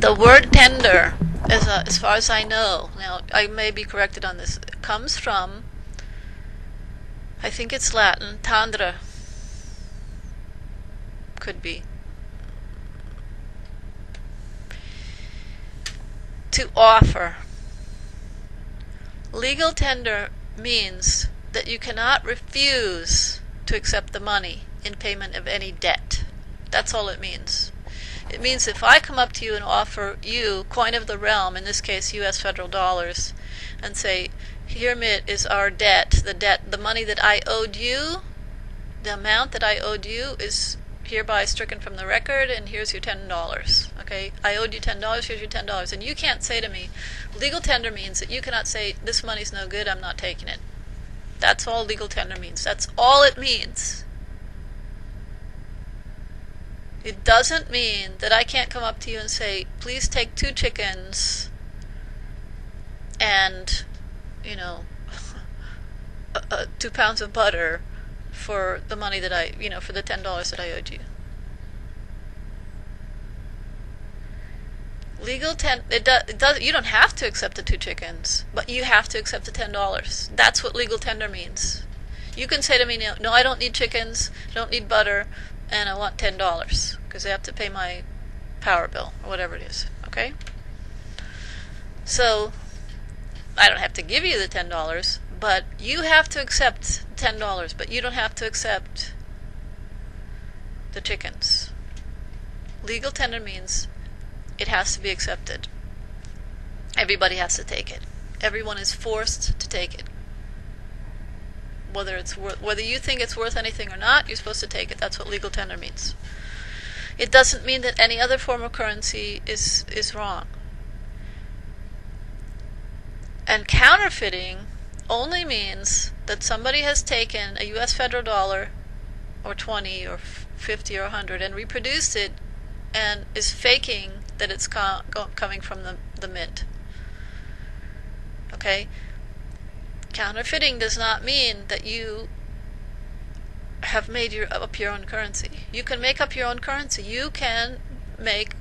The word tender, as far as I know, now I may be corrected on this, comes from, I think it's Latin, tandra, could be, to offer. Legal tender means that you cannot refuse to accept the money in payment of any debt. That's all it means. It means if I come up to you and offer you coin of the realm, in this case US federal dollars, and say, heremit is our debt, the money that I owed you, the amount that I owed you is hereby stricken from the record, and here's your $10. Okay, I owed you $10, here's your $10. And you can't say to me, legal tender means that you cannot say, this money's no good, I'm not taking it. That's all legal tender means. That's all it means. It doesn't mean that I can't come up to you and say, please take 2 chickens and, 2 pounds of butter for the money that for the $10 that I owed you. Legal you don't have to accept the 2 chickens, but you have to accept the $10. That's what legal tender means. You can say to me, no, I don't need chickens, I don't need butter, and I want $10 because I have to pay my power bill or whatever it is. Okay? So I don't have to give you the $10, but you have to accept $10, but you don't have to accept the chickens. Legal tender means it has to be accepted. Everybody has to take it. Everyone is forced to take it. Whether you think it's worth anything or not, you're supposed to take it. That's what legal tender means. It doesn't mean that any other form of currency is wrong. And counterfeiting only means that somebody has taken a US federal dollar or 20 or 50 or 100 and reproduced it and is faking that it's coming from the mint. Okay? Counterfeiting does not mean that you have made up your own currency. You can make up your own currency. You can make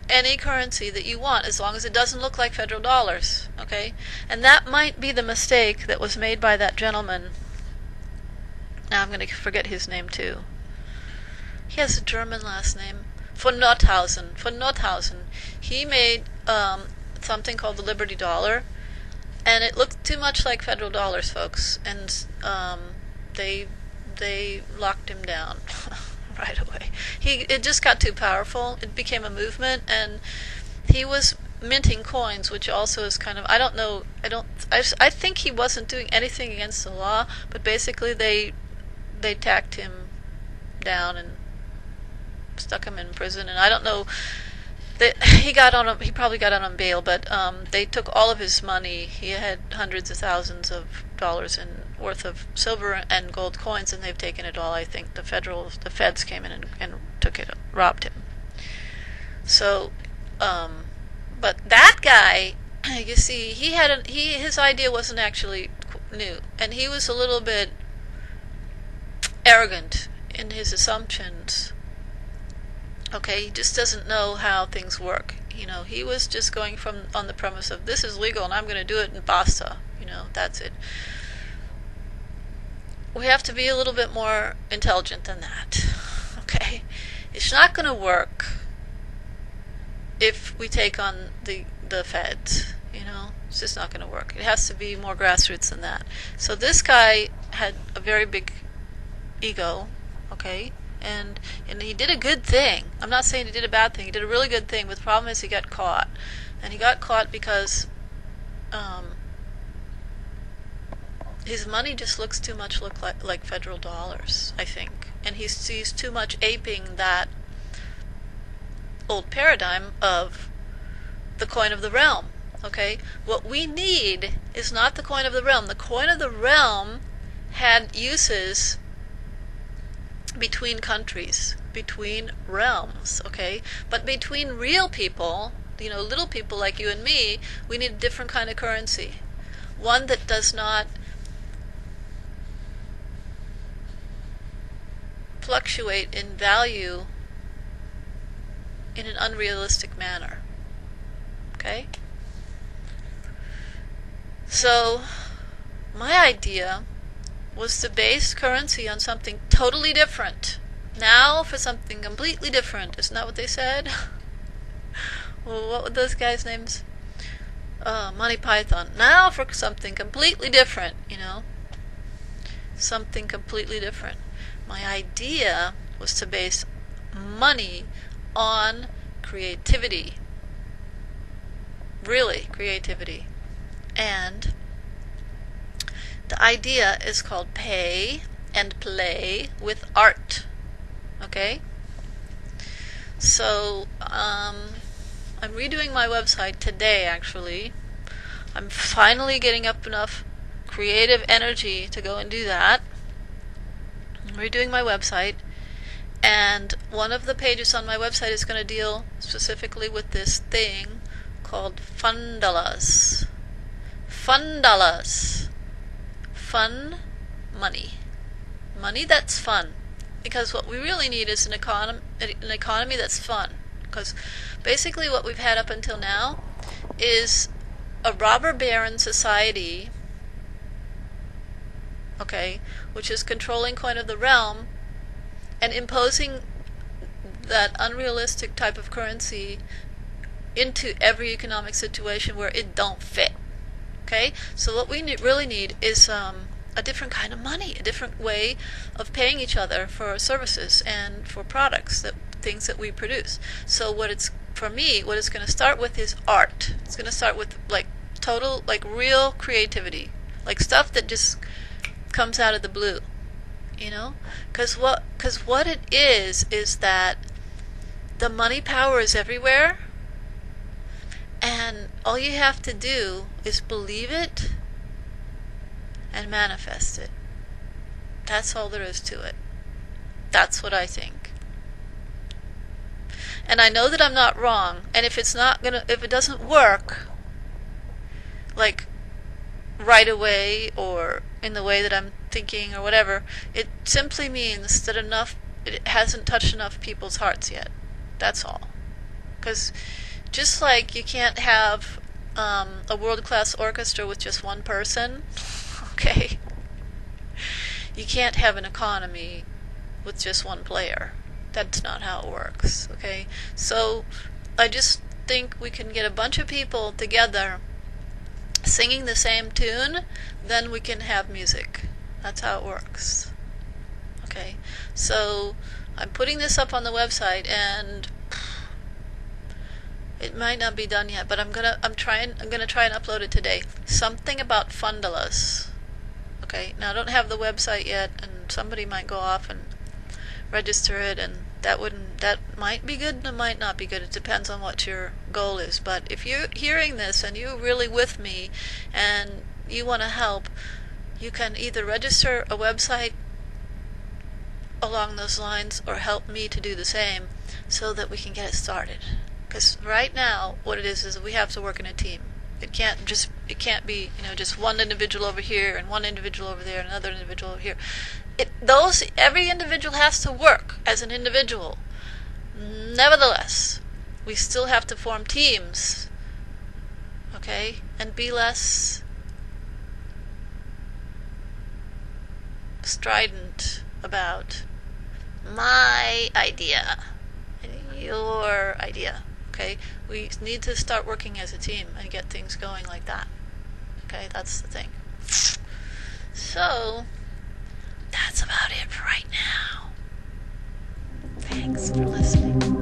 any currency that you want as long as it doesn't look like federal dollars. Okay? And that might be the mistake that was made by that gentleman. Now I'm going to forget his name too. He has a German last name. Von Nordhausen. He made something called the Liberty Dollar, and it looked too much like federal dollars, folks, and they locked him down right away. It just got too powerful. It became a movement, and he was minting coins, which also is kind of, I don't know, I think he wasn't doing anything against the law, but basically they tacked him down and stuck him in prison, and I don't know. He probably got out on bail, but they took all of his money. He had hundreds of thousands of dollars worth of silver and gold coins, and they've taken it all. I think the feds came in and took it, robbed him. So, but that guy, you see, his idea wasn't actually new, and he was a little bit arrogant in his assumptions. Okay, he just doesn't know how things work. He was just going on the premise of this is legal and I'm going to do it and basta. That's it. We have to be a little bit more intelligent than that. Okay? It's not going to work if we take on the feds. It's just not going to work. It has to be more grassroots than that. So this guy had a very big ego, okay? And he did a good thing. I'm not saying he did a bad thing. He did a really good thing, but the problem is he got caught. And he got caught because his money just looks too much like federal dollars, I think. And he sees too much aping that old paradigm of the coin of the realm. Okay? What we need is not the coin of the realm. The coin of the realm had uses between countries, between realms, okay? But between real people, little people like you and me, we need a different kind of currency. One that does not fluctuate in value in an unrealistic manner. Okay? So, my idea was to base currency on something totally different. Now for something completely different. Isn't that what they said? Well, what were those guys' names? Monty Python. Now for something completely different, Something completely different. My idea was to base money on creativity. Really, creativity. And the idea is called pay and play with art. Okay? So, I'm redoing my website today, actually. I'm finally getting up enough creative energy to go and do that. I'm redoing my website, and one of the pages on my website is going to deal specifically with this thing called fundalas. Fundalas. Fun money. Money that's fun. Because what we really need is an economy that's fun. Because basically what we've had up until now is a robber baron society, okay, which is controlling coin of the realm and imposing that unrealistic type of currency into every economic situation where it don't fit. Okay? So what we really need is a different kind of money, a different way of paying each other for services and for products, things that we produce. So what it's going to start with is art. It's going to start with total, real creativity, stuff that just comes out of the blue, Because what it is that the money power is everywhere, and all you have to do is believe it and manifest it. That's all there is to it. That's what I think. And I know that I'm not wrong, and if it doesn't work, right away or in the way that I'm thinking or whatever, it simply means that it hasn't touched enough people's hearts yet. That's all. Because just like you can't have a world-class orchestra with just one person, okay, you can't have an economy with just one player. That's not how it works, okay? So I just think we can get a bunch of people together singing the same tune, then we can have music. That's how it works. Okay, so I'm putting this up on the website, and it might not be done yet, but I'm gonna try and upload it today. Something about fundalas. Okay, now I don't have the website yet, and somebody might go off and register it, and that might be good and it might not be good. It depends on what your goal is. But if you're hearing this and you're really with me and you want to help, you can either register a website along those lines or help me to do the same so that we can get it started. Because right now what it is we have to work in a team. It can't be just one individual over here and one individual over there and another individual over here. Every individual has to work as an individual. Nevertheless, we still have to form teams, okay, and be less strident about my idea and your idea. Okay, we need to start working as a team and get things going like that. Okay, that's the thing. So that's about it for right now. Thanks for listening.